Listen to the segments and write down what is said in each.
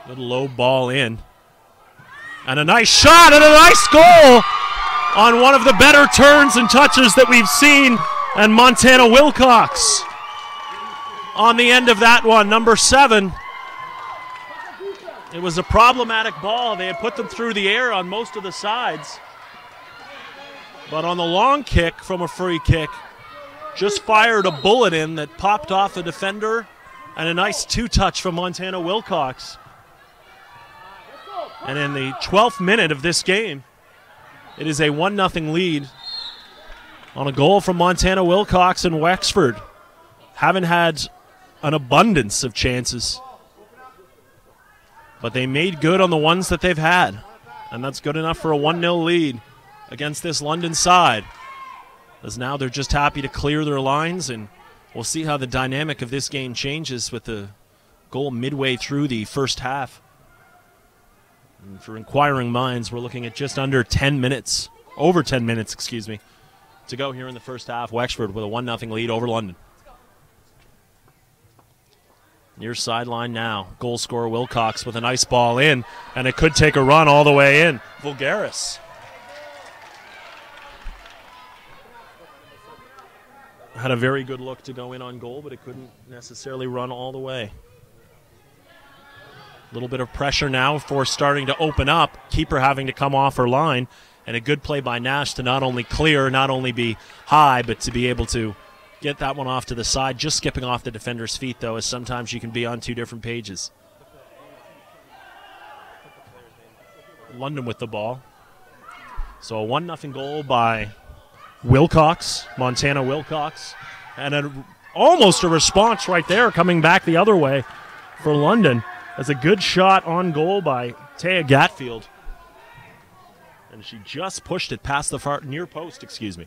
Good low ball in. And a nice shot and a nice goal on one of the better turns and touches that we've seen. And Montana Wilcox on the end of that one, number 7. It was a problematic ball. They had put them through the air on most of the sides. But on the long kick from a free kick, just fired a bullet in that popped off the defender, and a nice two-touch from Montana Wilcox. And in the 12th minute of this game, it is a 1-0 lead on a goal from Montana Wilcox and Wexford. Haven't had an abundance of chances, but they made good on the ones that they've had, and that's good enough for a 1-0 lead against this London side, as now they're just happy to clear their lines, and we'll see how the dynamic of this game changes with the goal midway through the first half. And for inquiring minds, we're looking at just under 10 minutes, over 10 minutes, excuse me, to go here in the first half. Wexford with a 1-0 lead over London. Near sideline now. Goal scorer Wilcox with a nice ball in, and it could take a run all the way in. Vulgaris had a very good look to go in on goal, but it couldn't necessarily run all the way. A little bit of pressure now for starting to open up. Keeper having to come off her line, and a good play by Nash to not only clear, not only be high, but to be able to get that one off to the side. Just skipping off the defender's feet, though, as sometimes you can be on two different pages. London with the ball. So a 1-0 goal by Wilcox, Montana Wilcox, and almost a response right there coming back the other way for London. As a good shot on goal by Taya Gatfield. And she just pushed it past the far near post, excuse me.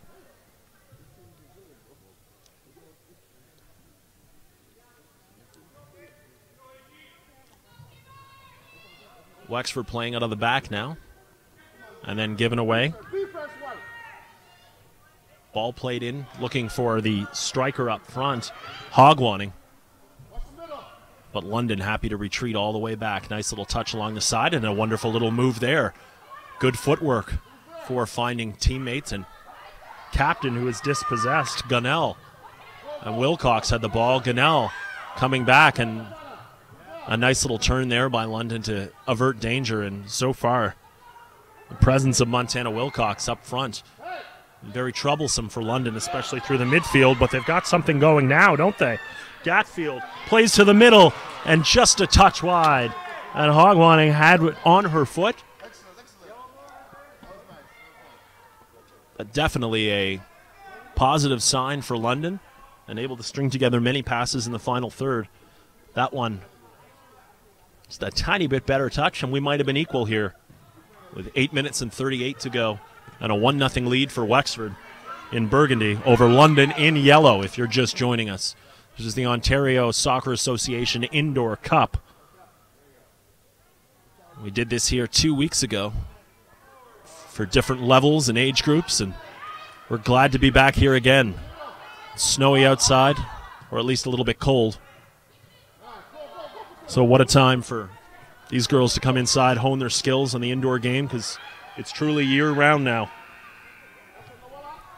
Wexford playing out of the back now. And then given away. Ball played in, looking for the striker up front, Hogwanning. But London happy to retreat all the way back. Nice little touch along the side and a wonderful little move there. Good footwork for finding teammates and captain who is dispossessed, Gunnell. And Wilcox had the ball. Gunnell coming back, and a nice little turn there by London to avert danger. And so far, the presence of Montana Wilcox up front, very troublesome for London, especially through the midfield, but they've got something going now, don't they? Gatfield plays to the middle and just a touch wide. And Hogwanning had it on her foot. But definitely a positive sign for London, and able to string together many passes in the final third. That one just a tiny bit better touch, and we might have been equal here with 8 minutes and 38 to go. And a 1-0 lead for Wexford in burgundy over London in yellow, if you're just joining us. This is the Ontario Soccer Association Indoor Cup. We did this here 2 weeks ago for different levels and age groups, and we're glad to be back here again. It's snowy outside, or at least a little bit cold. So what a time for these girls to come inside, hone their skills on the indoor game, because it's truly year-round now.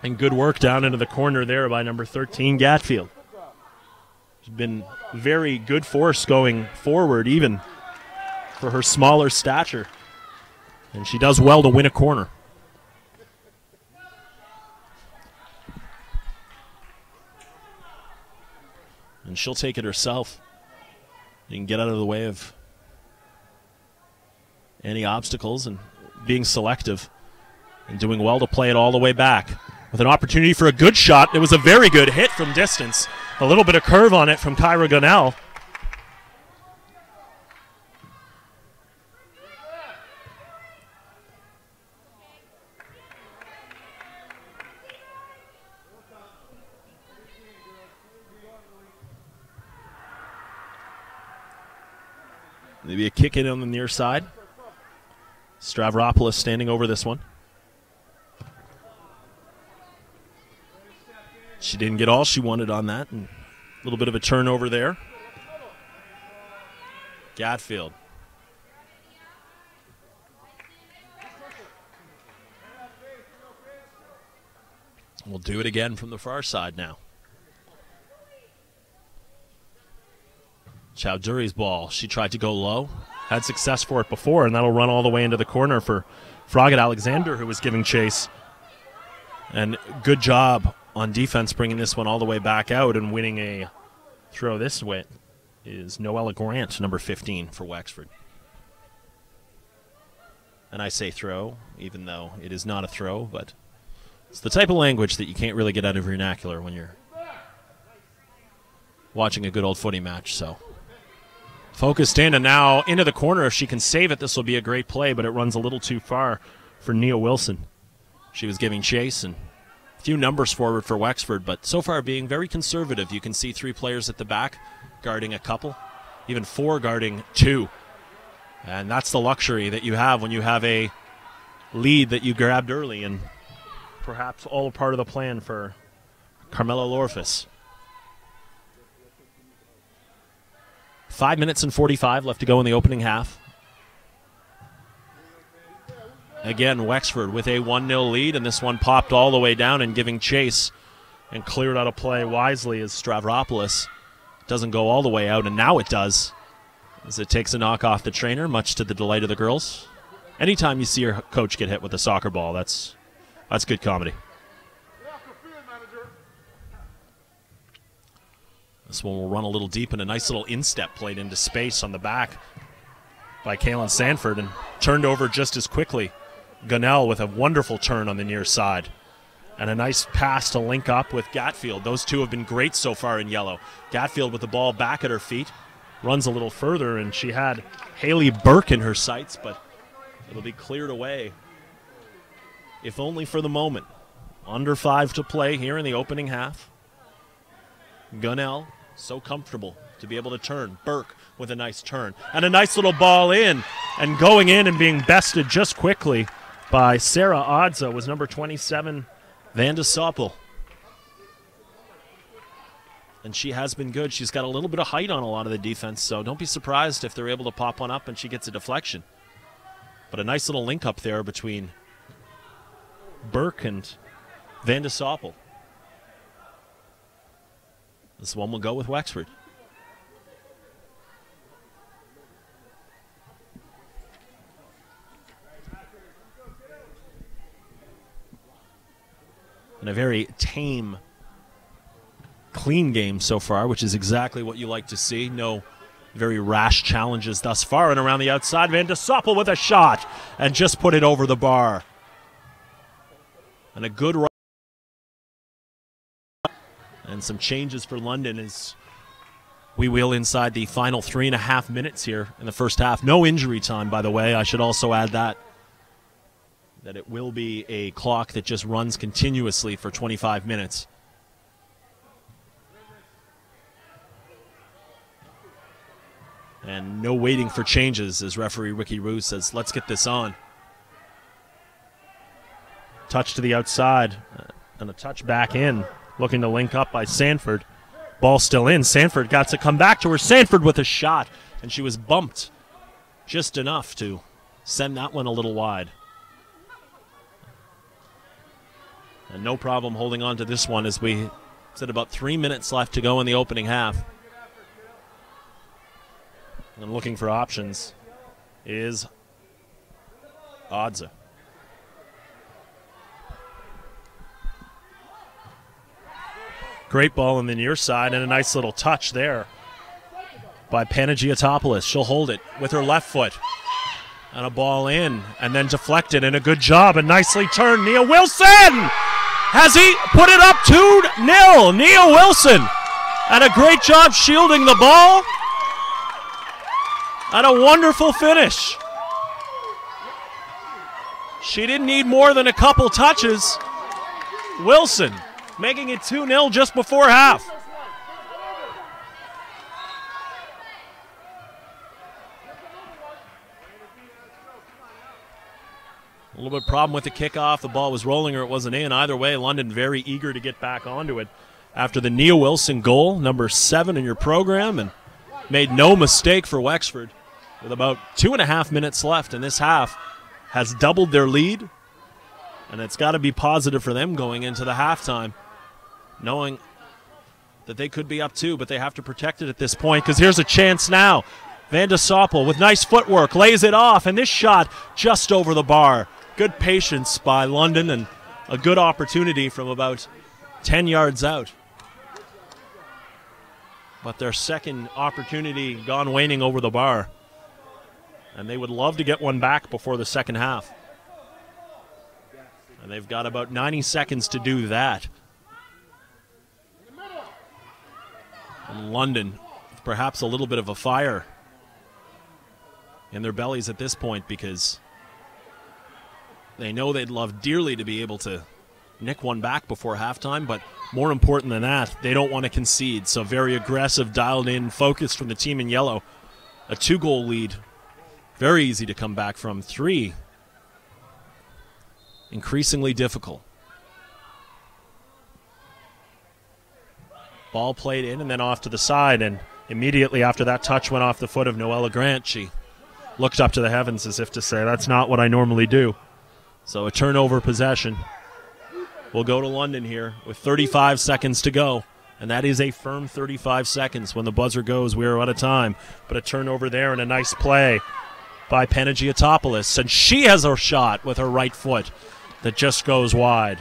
And good work down into the corner there by number 13, Gatfield. She's been very good force going forward, even for her smaller stature. And she does well to win a corner. And she'll take it herself. You can get out of the way of any obstacles and being selective and doing well to play it all the way back. With an opportunity for a good shot. It was a very good hit from distance. A little bit of curve on it from Kyra Gunnell. Maybe a kick in on the near side. Stavropoulos standing over this one. She didn't get all she wanted on that, and a little bit of a turnover there. Gatfield We'll do it again from the far side now. Chowdhury's ball. She tried to go low. Had success for it before, and that'll run all the way into the corner for Froggatt Alexander, who was giving chase. And good job on defense bringing this one all the way back out and winning a throw this way is Noella Grant, number 15 for Wexford. And I say throw, even though it is not a throw, but it's the type of language that you can't really get out of vernacular when you're watching a good old footy match. So focused in, and now into the corner. If she can save it, this will be a great play, but it runs a little too far for Nia Wilson. She was giving chase, and a few numbers forward for Wexford, but so far being very conservative. You can see 3 players at the back guarding a couple, even 4 guarding 2. And that's the luxury that you have when you have a lead that you grabbed early, and perhaps all part of the plan for Carmela Lorfus. 5 minutes and 45 left to go in the opening half. Again, Wexford with a 1-0 lead, and this one popped all the way down and giving chase and cleared out a play wisely as Stavropoulos doesn't go all the way out, and now it does as it takes a knock off the trainer, much to the delight of the girls. Anytime you see your coach get hit with a soccer ball, that's good comedy. This one will run a little deep, and a nice little instep played into space on the back by Kaylin Sanford and turned over just as quickly. Gunnell with a wonderful turn on the near side. And a nice pass to link up with Gatfield. Those two have been great so far in yellow. Gatfield with the ball back at her feet. Runs a little further, and she had Haley Burke in her sights, but it'll be cleared away. If only for the moment. Under 5 to play here in the opening half. Gunnell, so comfortable to be able to turn. Burke with a nice turn. And a nice little ball in. And going in and being bested just quickly by Sarah Odza was number 27, Vanda Soppel. And she has been good. She's got a little bit of height on a lot of the defense, so don't be surprised if they're able to pop one up and she gets a deflection. But a nice little link up there between Burke and Vanda Soppel. This one will go with Wexford. And a very tame, clean game so far, which is exactly what you like to see. No very rash challenges thus far. And around the outside, Vanda Soppel with a shot and just put it over the bar. And a good run. And some changes for London as we wheel inside the final 3.5 minutes here in the first half. No injury time, by the way. I should also add that it will be a clock that just runs continuously for 25 minutes. And no waiting for changes as referee Ricky Roos says, let's get this on. Touch to the outside and a touch back in. Looking to link up by Sanford. Ball still in. Sanford got to come back to her. Sanford with a shot, and she was bumped just enough to send that one a little wide. And no problem holding on to this one as we said about 3 minutes left to go in the opening half. And looking for options is Odza. Great ball on the near side and a nice little touch there by Panagiotopoulos. She'll hold it with her left foot. And a ball in and then deflected, and a good job and nicely turned. Nia Wilson! Has he put it up 2-0? Nia Wilson! And a great job shielding the ball. And a wonderful finish. She didn't need more than a couple touches. Wilson making it 2-0 just before half. A little bit of problem with the kickoff. The ball was rolling or it wasn't in. Either way, London very eager to get back onto it after the Nia Wilson goal, number 7 in your program, and made no mistake for Wexford with about 2.5 minutes left in this half. Has doubled their lead And it's got to be positive for them going into the halftime, knowing that they could be up 2, but they have to protect it at this point, because here's a chance now. Van de Soppel with nice footwork lays it off, and this shot just over the bar. Good patience by London and a good opportunity from about 10 yards out. But their second opportunity gone waning over the bar, and they would love to get one back before the second half. And they've got about 90 seconds to do that. And London, perhaps a little bit of a fire in their bellies at this point, because they know they'd love dearly to be able to nick one back before halftime, but more important than that, they don't want to concede. So very aggressive, dialed in, focused from the team in yellow. A 2-goal lead, very easy to come back from. 3, increasingly difficult. Ball played in and then off to the side, and immediately after that touch went off the foot of Noella Grant, she looked up to the heavens as if to say, that's not what I normally do. So a turnover possession will go to London here with 35 seconds to go, and that is a firm 35 seconds. When the buzzer goes, we are out of time. But a turnover there and a nice play by Panagiotopoulos, and she has a shot with her right foot that just goes wide.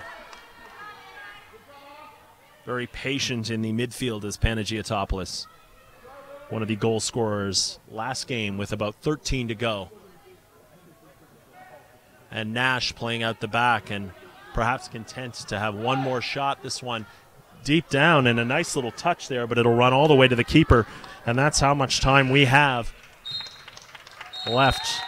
Very patient in the midfield is Panagiotopoulos, one of the goal scorers last game with about 13 to go. And Nash playing out the back and perhaps content to have one more shot. This one deep down and a nice little touch there, but it'll run all the way to the keeper, and that's how much time we have left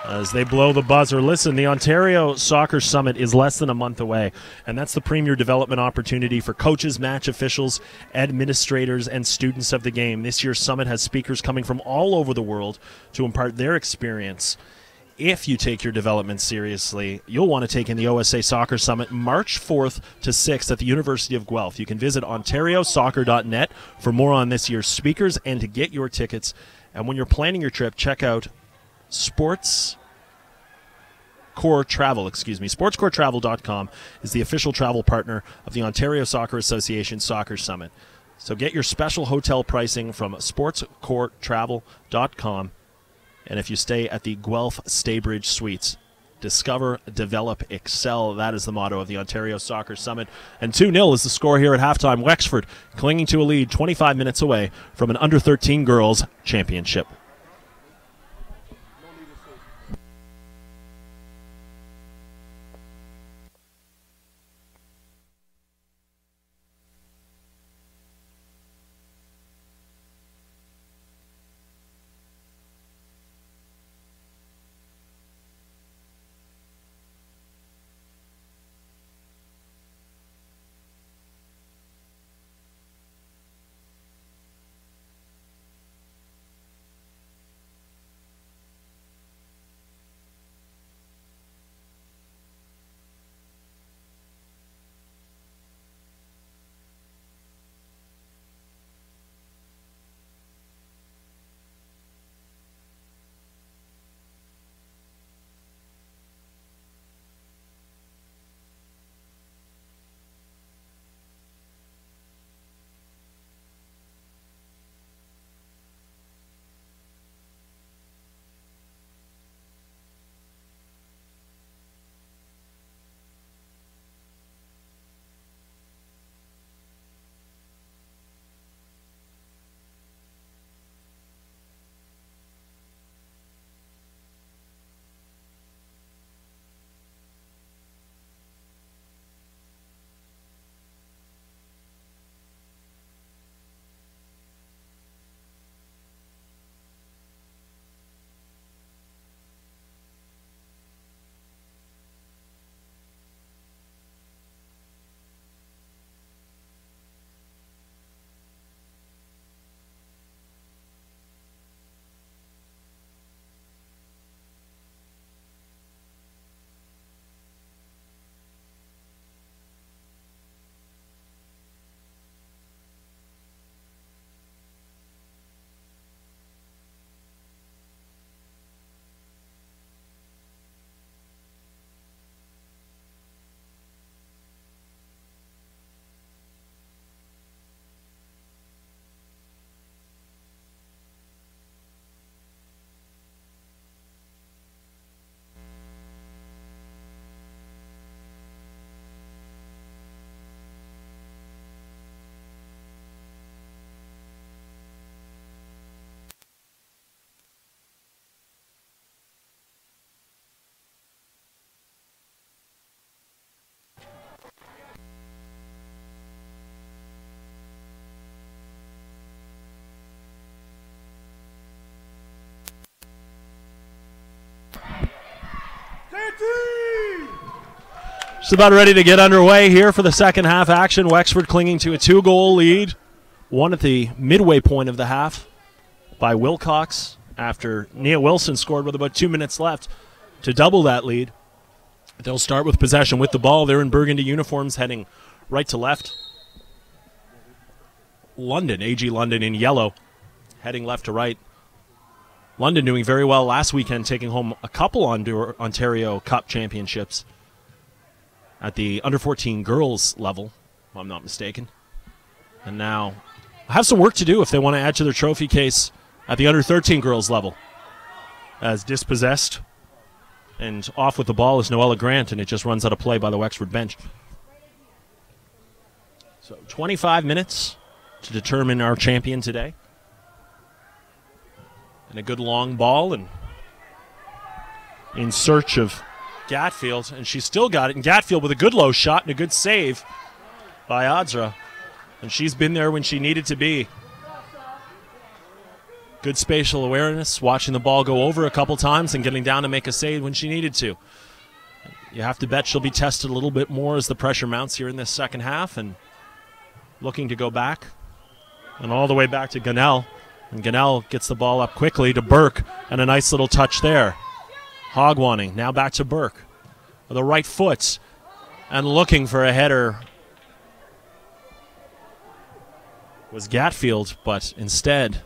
as they blow the buzzer. Listen, the Ontario Soccer Summit is less than a month away, and that's the premier development opportunity for coaches, match officials, administrators, and students of the game. This year's summit has speakers coming from all over the world to impart their experience. If you take your development seriously, you'll want to take in the OSA Soccer Summit March 4th to 6th at the University of Guelph. You can visit ontariosoccer.net for more on this year's speakers and to get your tickets. And when you're planning your trip, check out SportsCoreTravel.com is the official travel partner of the Ontario Soccer Association Soccer Summit. So get your special hotel pricing from SportsCoreTravel.com. And if you stay at the Guelph Staybridge Suites, discover, develop, excel. That is the motto of the Ontario Soccer Summit. And 2-0 is the score here at halftime. Wexford clinging to a lead 25 minutes away from an under-13 girls championship. Just about ready to get underway here for the second half action. Wexford clinging to a 2-goal lead. One at the midway point of the half by Wilcox after Nia Wilson scored with about 2 minutes left to double that lead. They'll start with possession with the ball. They're in burgundy uniforms heading right to left. London, AG London in yellow, heading left to right. London doing very well last weekend, taking home a couple Ontario Cup championships at the under-14 girls level, if I'm not mistaken. And now have some work to do if they want to add to their trophy case at the under-13 girls level. As dispossessed and off with the ball is Noella Grant, and it just runs out of play by the Wexford bench. So 25 minutes to determine our champion today. And a good long ball, and in search of Gatfield, and she's still got it. And Gatfield with a good low shot and a good save by Audra. And she's been there when she needed to be. Good spatial awareness, watching the ball go over a couple times and getting down to make a save when she needed to. You have to bet she'll be tested a little bit more as the pressure mounts here in this second half, and looking to go back and all the way back to Gunnell. And Gunnell gets the ball up quickly to Burke, and a nice little touch there. Hogwanning now back to Burke with a right foot and looking for a header was Gatfield, but instead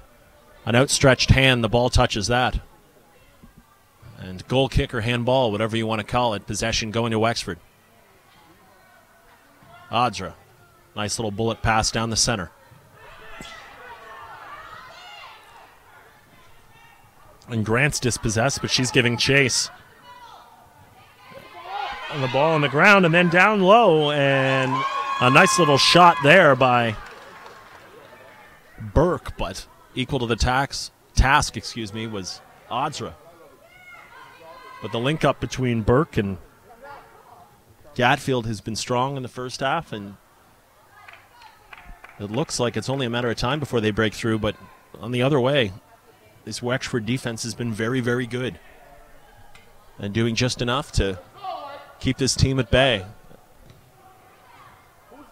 an outstretched hand, the ball touches that. And goal kick or handball, whatever you want to call it, possession going to Wexford. Audra, nice little bullet pass down the center. And Grant's dispossessed, but she's giving chase. And the ball on the ground and then down low, and a nice little shot there by Burke, but equal to the task, was Audra. But the link up between Burke and Gatfield has been strong in the first half, and it looks like it's only a matter of time before they break through, but on the other way, this Wexford defense has been very, very good and doing just enough to keep this team at bay.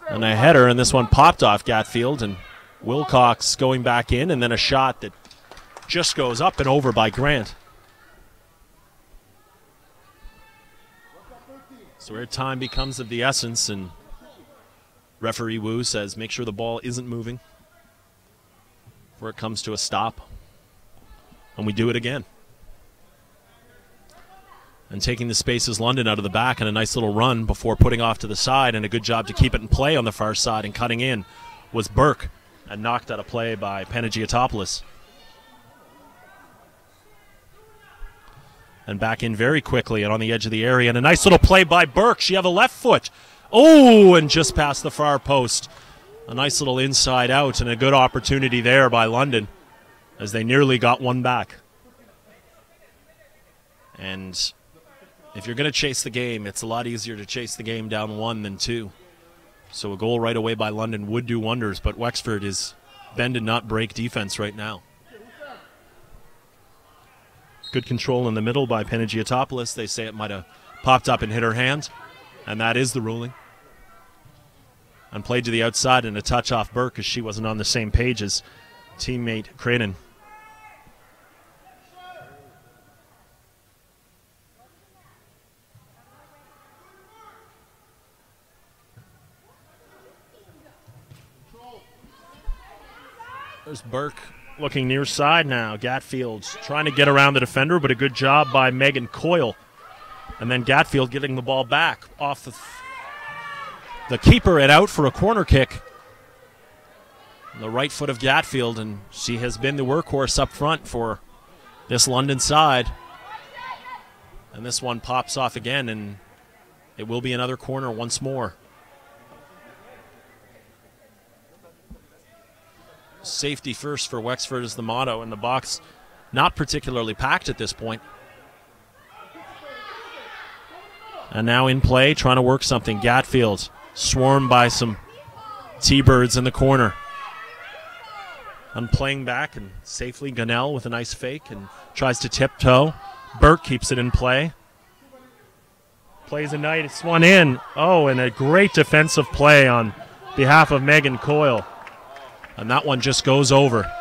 And a header, and this one popped off Gatfield, and Wilcox going back in, and then a shot that just goes up and over by Grant. So where time becomes of the essence, and referee Wu says make sure the ball isn't moving before it comes to a stop. And we do it again. And taking the space is London out of the back, and a nice little run before putting off to the side, and a good job to keep it in play on the far side, and cutting in was Burke, and knocked out of play by Panagiotopoulos. And back in very quickly and on the edge of the area, and a nice little play by Burke. She have a left foot. Oh, and just past the far post. A nice little inside out, and a good opportunity there by London as they nearly got one back. And if you're going to chase the game, it's a lot easier to chase the game down 1 than 2. So a goal right away by London would do wonders, but Wexford is bend and not break defense right now. Good control in the middle by Panagiotopoulos. They say it might have popped up and hit her hand, and that is the ruling. And played to the outside, and a touch off Burke as she wasn't on the same page as teammate Cranen. There's Burke looking near side now. Gatfield's trying to get around the defender, but a good job by Megan Coyle. And then Gatfield getting the ball back off the keeper and out for a corner kick. The right foot of Gatfield, and she has been the workhorse up front for this London side. And this one pops off again, and it will be another corner once more. Safety first for Wexford is the motto, and the box not particularly packed at this point. And now in play, trying to work something. Gatfield swarmed by some T-Birds in the corner. And playing back, and safely Gunnell with a nice fake and tries to tiptoe. Burke keeps it in play. plays a nice one in. Oh, and a great defensive play on behalf of Megan Coyle. And that one just goes over.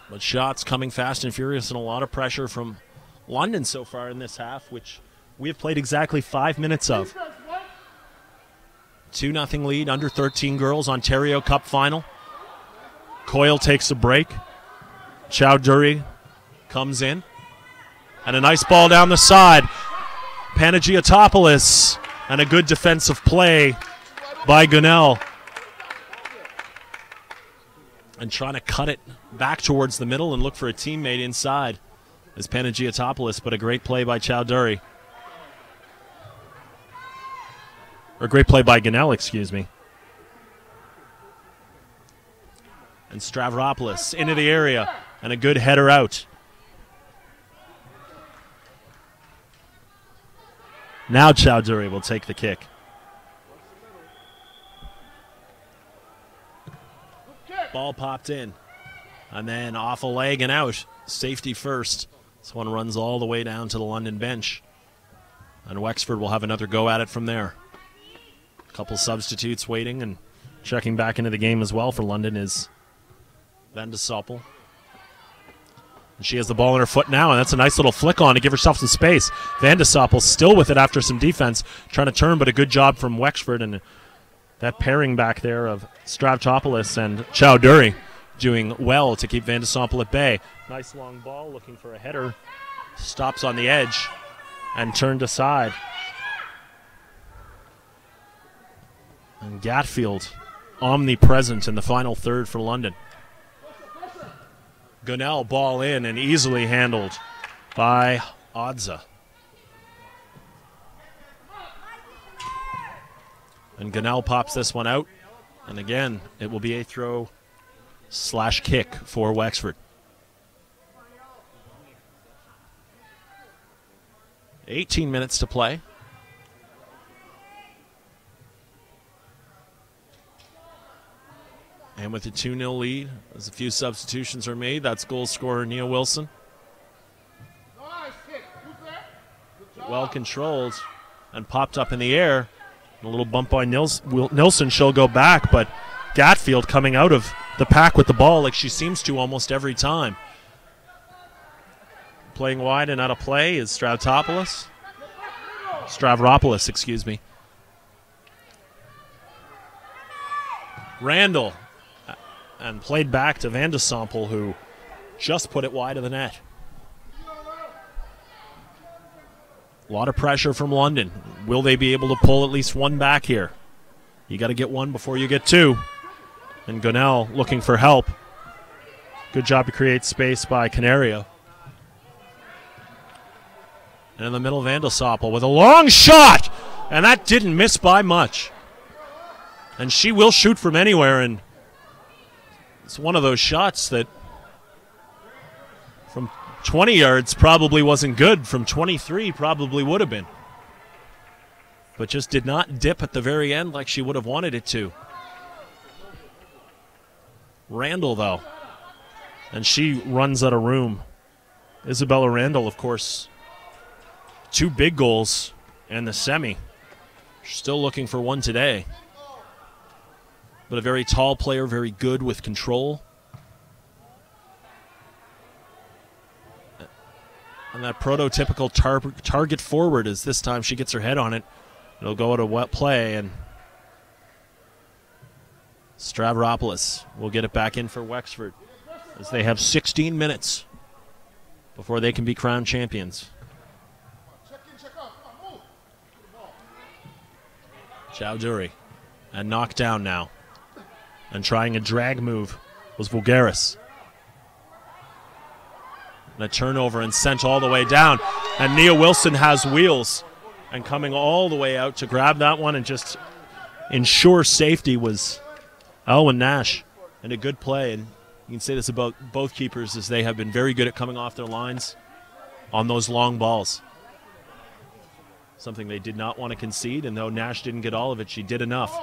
But shots coming fast and furious and a lot of pressure from London so far in this half, which we have played exactly 5 minutes of. 2-0 lead, under 13 girls, Ontario Cup final. Coyle takes a break. Chowdhury comes in. And a nice ball down the side. Panagiotopoulos, and a good defensive play by Gunnell. And trying to cut it back towards the middle and look for a teammate inside is Panagiotopoulos, but a great play by Chowdhury. Or great play by Gunnell, excuse me. And Stavropoulos into the area, and a good header out. Now Chowdhury will take the kick. Ball popped in, and then off a leg and out. Safety first. This one runs all the way down to the London bench. And Wexford will have another go at it from there. A couple substitutes waiting, and checking back into the game as well for London is Van de Soppel. And she has the ball in her foot now, and that's a nice little flick on to give herself some space. Van de Soppel still with it after some defense, trying to turn, but a good job from Wexford, and that pairing back there of Stavropoulos and Chowdhury doing well to keep Van de Soppel at bay. Nice long ball, looking for a header. Stops on the edge and turned aside. And Gatfield omnipresent in the final third for London. Gunnell ball in and easily handled by Odza. And Gunnell pops this one out. And again, it will be a throw/kick for Wexford. 18 minutes to play. And with a 2-0 lead, as a few substitutions are made, that's goal scorer Nia Wilson. Well controlled and popped up in the air. A little bump by Nilsson, she'll go back, but Gatfield coming out of the pack with the ball like she seems to almost every time. Playing wide and out of play is Stavropoulos, excuse me. Randall, and played back to Van de Soppel, who just put it wide of the net. A lot of pressure from London. Will they be able to pull at least one back here? You got to get one before you get two. And Gunnell looking for help. Good job to create space by Canario. And in the middle, Van de Soppel with a long shot! And that didn't miss by much. And she will shoot from anywhere, and it's one of those shots that from 20 yards probably wasn't good. From 23 probably would have been. But just did not dip at the very end like she would have wanted it to. Randall, though. And she runs out of room. Isabella Randall, of course, 2 big goals and the semi. Still looking for one today. But a very tall player, very good with control. And that prototypical target forward, as this time she gets her head on it. It'll go to wet play, and Stavropoulos will get it back in for Wexford as they have 16 minutes before they can be crowned champions. Chowdhury, and knocked down now. And trying a drag move was Voulgaris. And a turnover and sent all the way down. And Nia Wilson has wheels. And coming all the way out to grab that one and just ensure safety was Elwyn Nash. And a good play. And you can say this about both keepers, as they have been very good at coming off their lines on those long balls. Something they did not want to concede. And though Nash didn't get all of it, she did enough.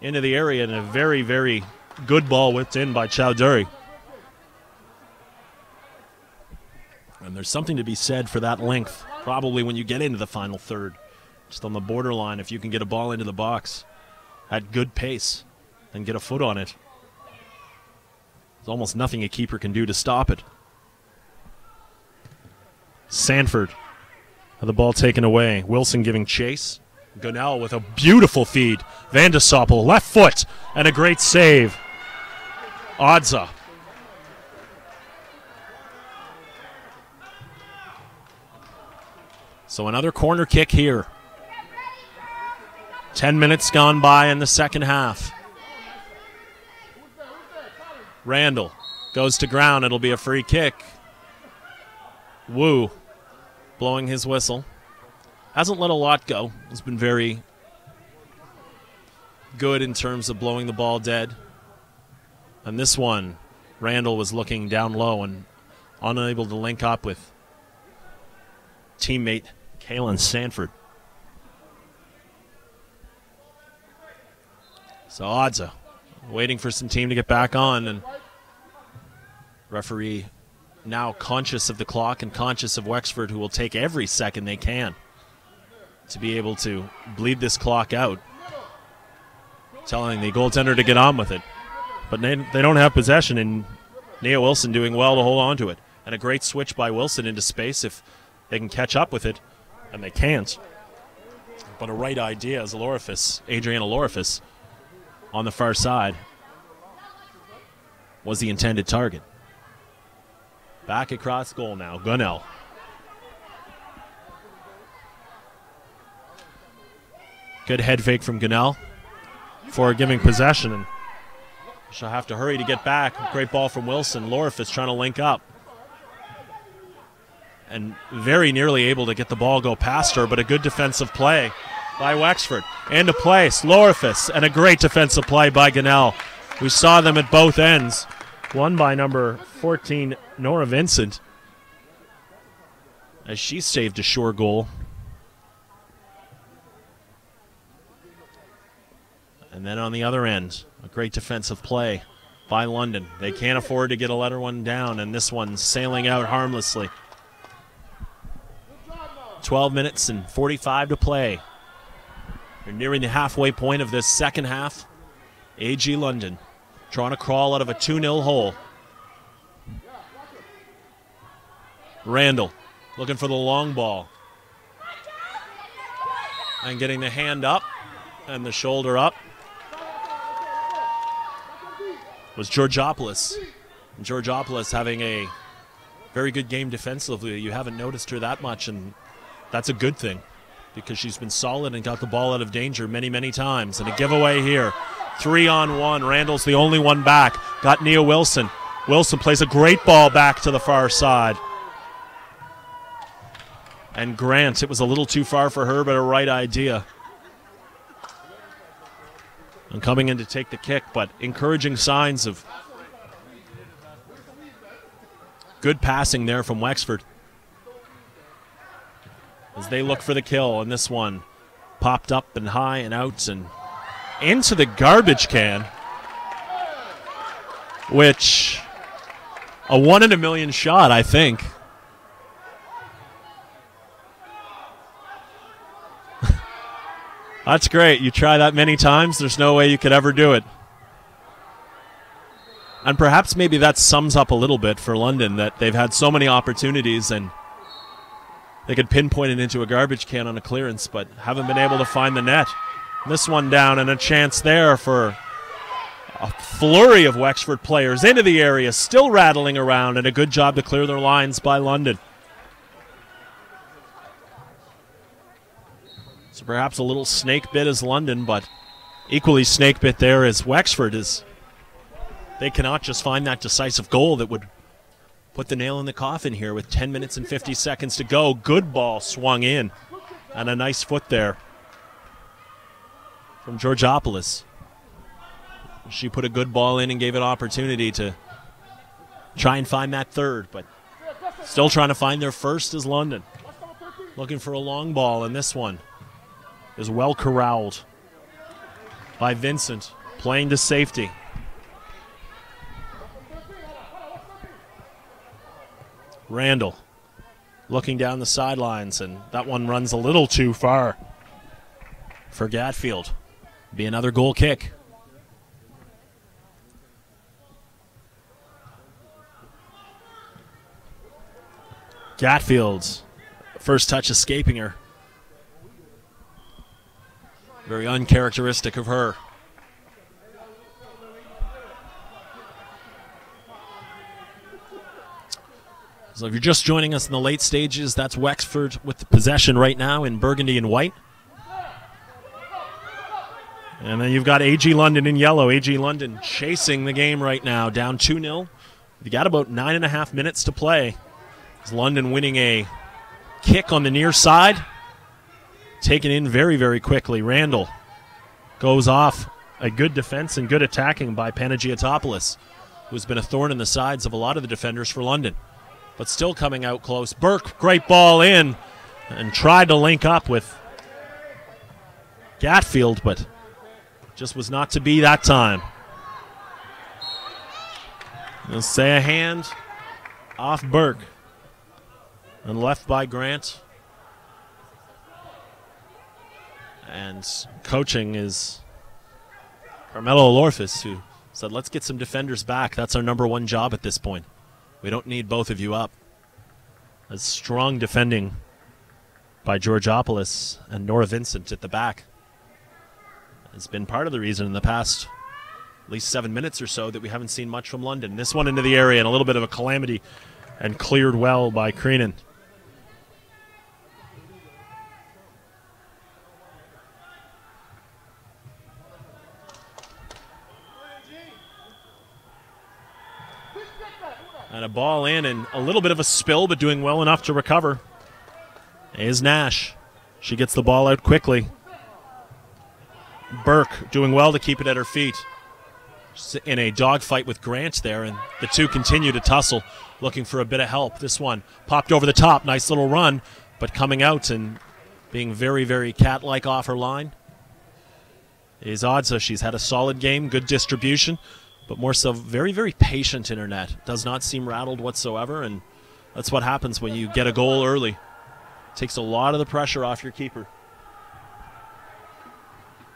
Into the area, and a very, very good ball whipped in by Chowdhury. And there's something to be said for that length, probably when you get into the final third. Just on the borderline, if you can get a ball into the box at good pace and get a foot on it. There's almost nothing a keeper can do to stop it. Sanford had the ball taken away. Wilson giving chase. Gunnell with a beautiful feed. Van de Soppel, left foot, and a great save. Odza. So another corner kick here. 10 minutes gone by in the second half. Randall goes to ground. It'll be a free kick. Wu blowing his whistle. Hasn't let a lot go. He's been very good in terms of blowing the ball dead. And this one, Randall was looking down low and unable to link up with teammate Kalen Sanford. So Odza waiting for some team to get back on, and referee now conscious of the clock and conscious of Wexford, who will take every second they can to be able to bleed this clock out, telling the goaltender to get on with it. But they don't have possession, and Nia Wilson doing well to hold on to it. And a great switch by Wilson into space if they can catch up with it, and they can't. But a right idea as Adriana Lorifus on the far side was the intended target. Back across goal now, Gunnell. Good head fake from Gunnell for giving possession, and she'll have to hurry to get back. Great ball from Wilson. Lorifus trying to link up. And very nearly able to get the ball go past her, but a good defensive play by Wexford. Into place, Lorifus, and a great defensive play by Gunnell. We saw them at both ends. One by number 14, Nora Vincent, as she saved a sure goal. And then on the other end, a great defensive play by London. They can't afford to get a letter one down, and this one's sailing out harmlessly. 12 minutes and 45 to play. We're nearing the halfway point of this second half. AG London trying to crawl out of a 2-0 hole. Randall looking for the long ball. And getting the hand up and the shoulder up was Georgopoulos. And Georgopoulos having a very good game defensively. You haven't noticed her that much, and that's a good thing because she's been solid and got the ball out of danger many, many times. And a giveaway here. 3-on-1. Randall's the only one back. Got Nia Wilson. Wilson plays a great ball back to the far side. And Grant, it was a little too far for her, but a right idea. And coming in to take the kick, but encouraging signs of good passing there from Wexford as they look for the kill. And this one popped up and high and out and into the garbage can, which a 1 in a million shot, I think. That's great. You try that many times, there's no way you could ever do it. And perhaps maybe that sums up a little bit for London, that they've had so many opportunities and they could pinpoint it into a garbage can on a clearance, but haven't been able to find the net. This one down, and a chance there for a flurry of Wexford players into the area, still rattling around, and a good job to clear their lines by London. So perhaps a little snake bit as London, but equally snake bit there as Wexford, is they cannot just find that decisive goal that would put the nail in the coffin here with 10 minutes and 50 seconds to go. Good ball swung in, and a nice foot there from Georgopoulos. She put a good ball in and gave an opportunity to try and find that third, but still trying to find their first is London. Looking for a long ball, and this one is well corralled by Vincent, playing to safety. Randall looking down the sidelines, and that one runs a little too far for Gatfield. Be another goal kick. Gatfield's first touch escaping her. Very uncharacteristic of her. So if you're just joining us in the late stages, that's Wexford with the possession right now in burgundy and white. And then you've got AG London in yellow. AG London chasing the game right now, down 2-0. You've got about 9.5 minutes to play. As London winning a kick on the near side. Taken in very, very quickly. Randall goes off. A good defense and good attacking by Panagiotopoulos, who's been a thorn in the sides of a lot of the defenders for London. But still coming out close. Burke, great ball in, and tried to link up with Gatfield, but just was not to be that time. Let's say a hand off Burke and left by Grant. And coaching is Carmelo Olorfis, who said, let's get some defenders back. That's our number one job at this point. We don't need both of you up. A strong defending by Georgopoulos and Nora Vincent at the back has been part of the reason in the past at least 7 minutes or so that we haven't seen much from London. This one into the area and a little bit of a calamity, and cleared well by Creenan. And a ball in, and a little bit of a spill, but doing well enough to recover is Nash. She gets the ball out quickly. Burke doing well to keep it at her feet. She's in a dogfight with Grant there, and the two continue to tussle, looking for a bit of help. This one popped over the top. Nice little run, but coming out and being very, very cat-like off her line is Odza. She's had a solid game, good distribution, but more so very, very patient in her net. Does not seem rattled whatsoever, and that's what happens when you get a goal early. Takes a lot of the pressure off your keeper.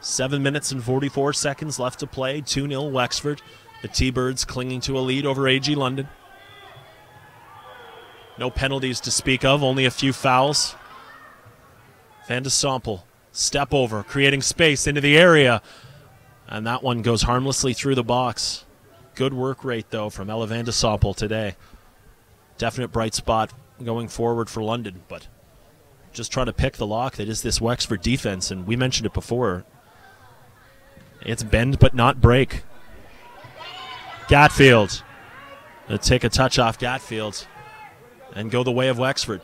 7 minutes and 44 seconds left to play. 2-0 Wexford. The T-Birds clinging to a lead over AG London. No penalties to speak of, only a few fouls. Van de Sompel, step over, creating space into the area. And that one goes harmlessly through the box. Good work rate, though, from Ella Van de Sompel today. Definite bright spot going forward for London, but just trying to pick the lock that is this Wexford defense, and we mentioned it before. It's bend but not break. Gatfield. Gonna take a touch off Gatfield and go the way of Wexford.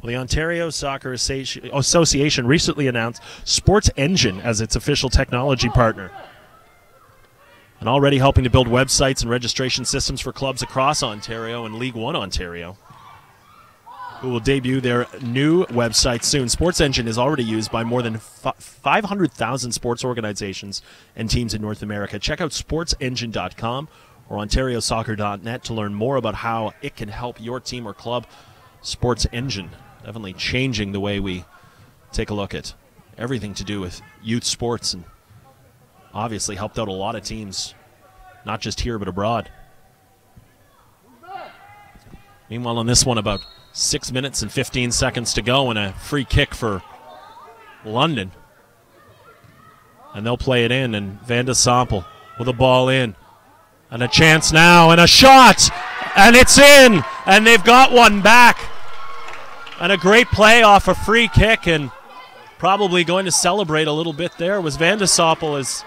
Well, the Ontario Soccer Association recently announced Sports Engine as its official technology partner, and already helping to build websites and registration systems for clubs across Ontario and League One Ontario, who will debut their new website soon. Sports Engine is already used by more than 500,000 sports organizations and teams in North America. Check out sportsengine.com or ontariosoccer.net to learn more about how it can help your team or club. Sports Engine, definitely changing the way we take a look at everything to do with youth sports, and obviously helped out a lot of teams, not just here but abroad. Meanwhile, on this one, about 6 minutes and 15 seconds to go, and a free kick for London. And they'll play it in, and Van de Sompel with a ball in. And a chance now, and a shot! And it's in! And they've got one back. And a great play off a free kick, and probably going to celebrate a little bit there was Van de Sompel, as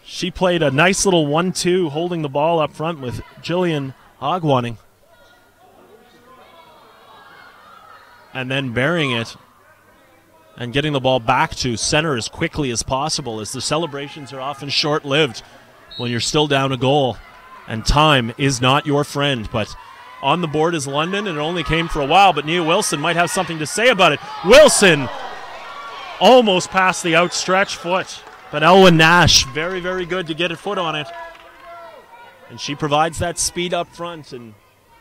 she played a nice little 1-2 holding the ball up front with Jillian Hogwanning. And then burying it and getting the ball back to center as quickly as possible, as the celebrations are often short-lived when you're still down a goal. And time is not your friend, but on the board is London, and it only came for a while, but Nia Wilson might have something to say about it. Wilson almost past the outstretched foot, but Elwyn Nash, very, very good to get a foot on it. And she provides that speed up front and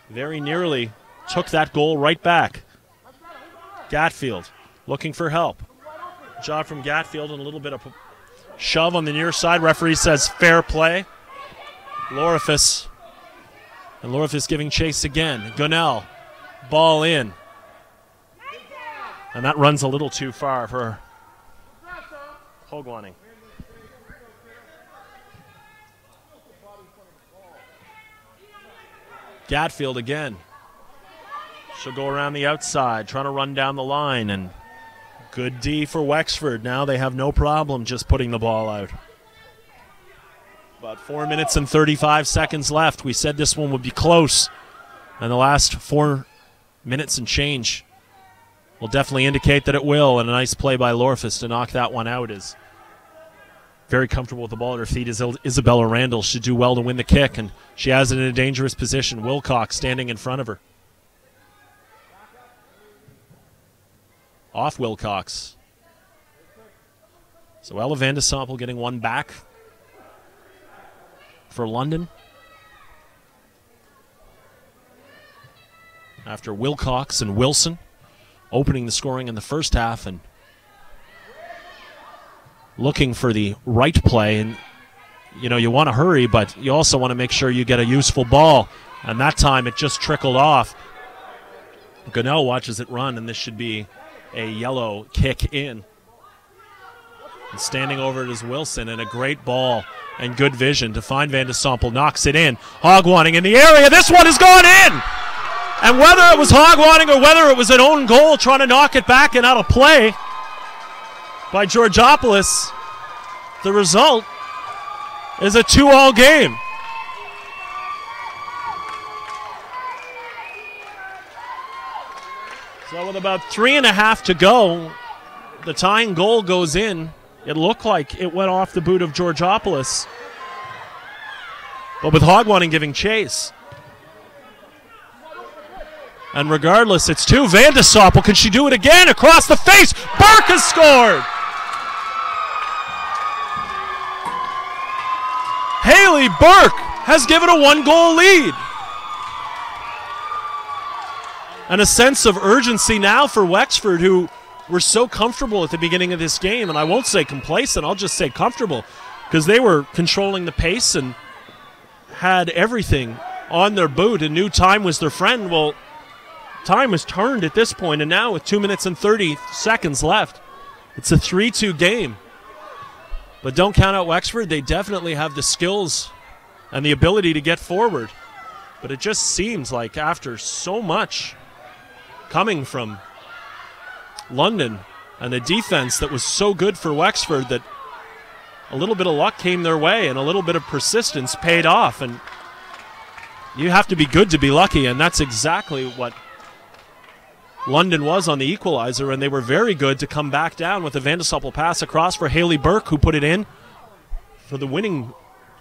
very nearly took that goal right back. Gatfield looking for help. Job from Gatfield and a little bit of shove on the near side. Referee says fair play. Lorifus. And Lorifus giving chase again. Gunnell. Ball in. And that runs a little too far for Hogwanning. Gatfield again. She'll go around the outside, trying to run down the line, and good D for Wexford. Now they have no problem just putting the ball out. About 4 minutes and 35 seconds left. We said this one would be close, and the last 4 minutes and change will definitely indicate that it will, and a nice play by Lorifus to knock that one out. Is very comfortable with the ball at her feet. Isabella Randall should do well to win the kick, and she has it in a dangerous position. Wilcox standing in front of her. Off Wilcox. So Ella Van de Sompel getting one back for London. After Wilcox and Wilson opening the scoring in the first half and looking for the right play. And, you know, you want to hurry, but you also want to make sure you get a useful ball. And that time it just trickled off. Gunnell watches it run, and this should be a yellow kick in. And standing over it is Wilson, and a great ball and good vision to find Van de Sompel. Knocks it in. Hogwanning in the area. This one has gone in! And whether it was Hogwanning or whether it was an own goal trying to knock it back and out of play by Georgopoulos, the result is a 2-2 game. So with about 3.5 to go, the tying goal goes in. It looked like it went off the boot of Georgopoulos, but with Hogwanning giving chase. And regardless, it's 2. Van de Sompel, can she do it again? Across the face, Burke has scored! Haley Burke has given a 1-goal lead. And a sense of urgency now for Wexford, who were so comfortable at the beginning of this game. And I won't say complacent, I'll just say comfortable, because they were controlling the pace and had everything on their boot and knew time was their friend. Well, time has turned at this point, and now with 2 minutes and 30 seconds left, it's a 3-2 game. But don't count out Wexford. They definitely have the skills and the ability to get forward. But it just seems like after so much coming from London and a defense that was so good for Wexford, that a little bit of luck came their way and a little bit of persistence paid off. And you have to be good to be lucky, and that's exactly what London was on the equalizer, and they were very good to come back down with a Van de Sompel pass across for Haley Burke, who put it in for the winning,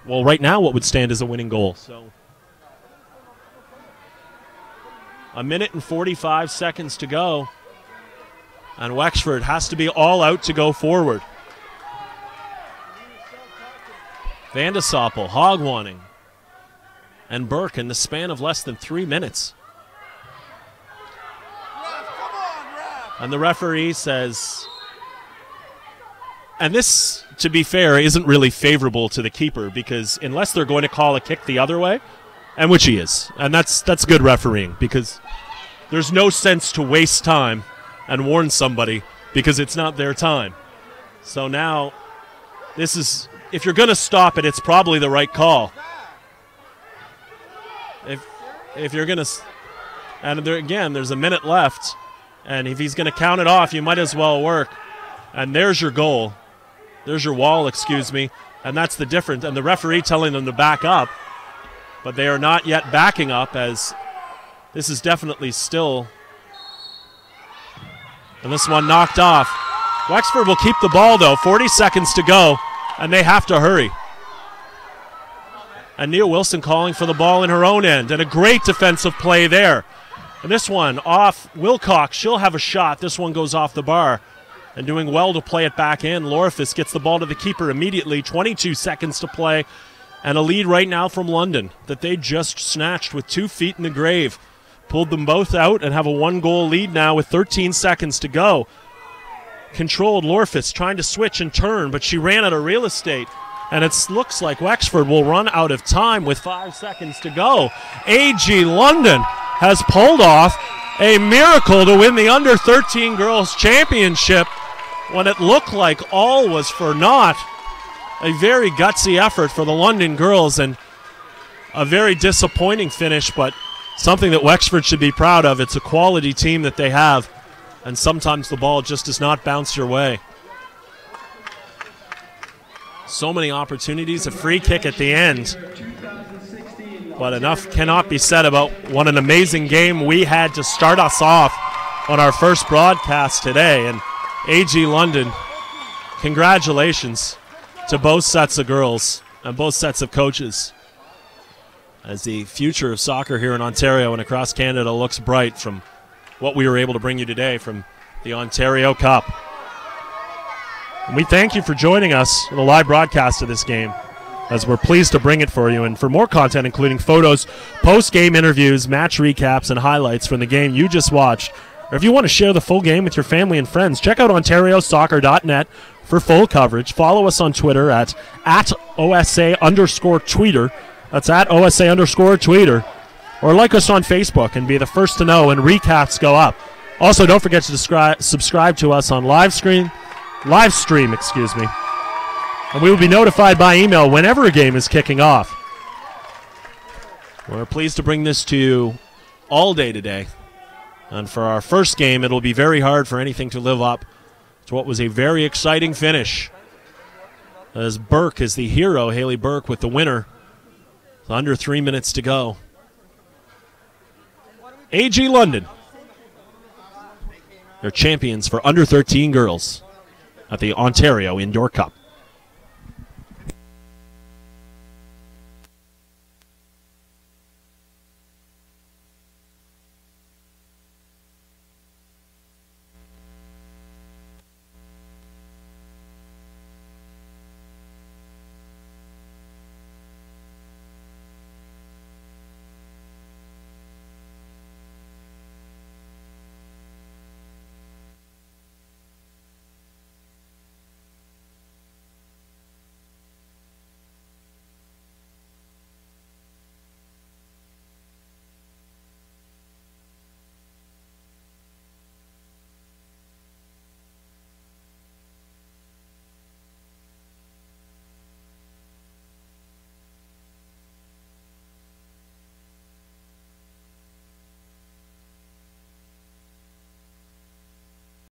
well, right now what would stand as a winning goal. So 1 minute and 45 seconds to go, and Wexford has to be all out to go forward. Van de Sompel, Hogwanning, and Burke in the span of less than 3 minutes. And the referee says, and this, to be fair, isn't really favorable to the keeper, because unless they're going to call a kick the other way, and which he is, and that's good refereeing, because there's no sense to waste time and warn somebody because it's not their time. So now, this is, if you're going to stop it, it's probably the right call. If you're going to, and there, again, there's a minute left. And if he's going to count it off, you might as well work. And there's your goal. There's your wall, excuse me. And that's the difference. And the referee telling them to back up. But they are not yet backing up, as this is definitely still. And this one knocked off. Wexford will keep the ball, though. 40 seconds to go. And they have to hurry. And Nia Wilson calling for the ball in her own end. And a great defensive play there. And this one off Wilcox. She'll have a shot. This one goes off the bar. And doing well to play it back in. Lorifus gets the ball to the keeper immediately. 22 seconds to play. and a lead right now from London that they just snatched with 2 feet in the grave. Pulled them both out and have a 1-goal lead now with 13 seconds to go. Controlled Lorfis trying to switch and turn, but she ran out of real estate. And it looks like Wexford will run out of time with 5 seconds to go. AG London has pulled off a miracle to win the Under-13 Girls Championship when it looked like all was for naught. A very gutsy effort for the London girls and a very disappointing finish, but something that Wexford should be proud of. It's a quality team that they have, and sometimes the ball just does not bounce your way. So many opportunities, a free kick at the end. But enough cannot be said about what an amazing game we had to start us off on our first broadcast today. And AG London, congratulations to both sets of girls and both sets of coaches, as the future of soccer here in Ontario and across Canada looks bright from what we were able to bring you today from the Ontario Cup. And we thank you for joining us in the live broadcast of this game, as we're pleased to bring it for you. And for more content, including photos, post-game interviews, match recaps, and highlights from the game you just watched, or if you want to share the full game with your family and friends, check out OntarioSoccer.net for full coverage. Follow us on Twitter at OSA_tweeter. That's at OSA_tweeter. Or like us on Facebook and be the first to know when recaps go up. Also, don't forget to subscribe to us on live stream, and we will be notified by email whenever a game is kicking off. We're pleased to bring this to you all day today. And for our first game, it'll be very hard for anything to live up to what was a very exciting finish, as Burke is the hero, Haley Burke, with the winner. Under 3 minutes to go. AG London, they're champions for Under-13 girls at the Ontario Indoor Cup.